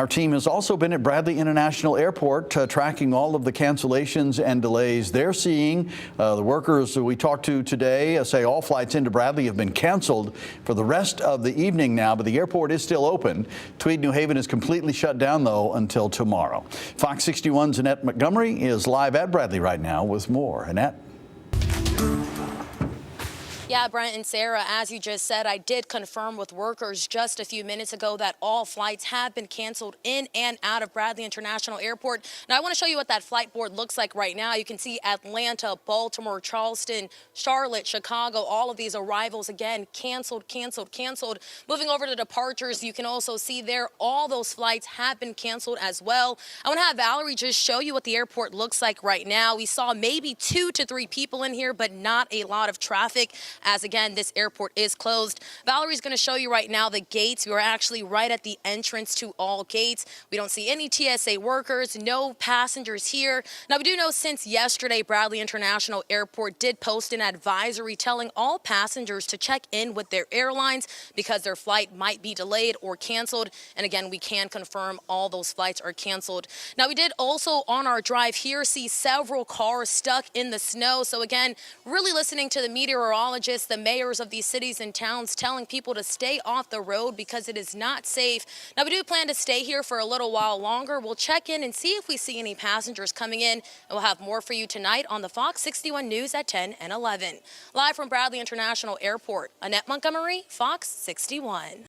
Our team has also been at Bradley International Airport tracking all of the cancellations and delays they're seeing. The workers we talked to today say all flights into Bradley have been canceled for the rest of the evening now, but the airport is still open. Tweed New Haven is completely shut down, though, until tomorrow. Fox 61's Annette Montgomery is live at Bradley right now with more. Annette? Yeah, Brent and Sarah, as you just said, I did confirm with workers just a few minutes ago that all flights have been canceled in and out of Bradley International Airport. Now, I want to show you what that flight board looks like right now. You can see Atlanta, Baltimore, Charleston, Charlotte, Chicago, all of these arrivals, again, canceled. Moving over to departures, you can also see there all those flights have been canceled as well. I want to have Valerie just show you what the airport looks like right now. We saw maybe 2 to 3 people in here, but not a lot of traffic, as again, this airport is closed. Valerie's going to show you right now the gates. We are actually right at the entrance to all gates. We don't see any TSA workers, no passengers here. Now, we do know since yesterday, Bradley International Airport did post an advisory telling all passengers to check in with their airlines because their flight might be delayed or canceled. And again, we can confirm all those flights are canceled. Now, we did also on our drive here see several cars stuck in the snow. So again, really listening to the meteorologists, the mayors of these cities and towns telling people to stay off the road because it is not safe. Now, we do plan to stay here for a little while longer. We'll check in and see if we see any passengers coming in, and we'll have more for you tonight on the Fox 61 News at 10 and 11. Live from Bradley International Airport, Annette Montgomery, Fox 61.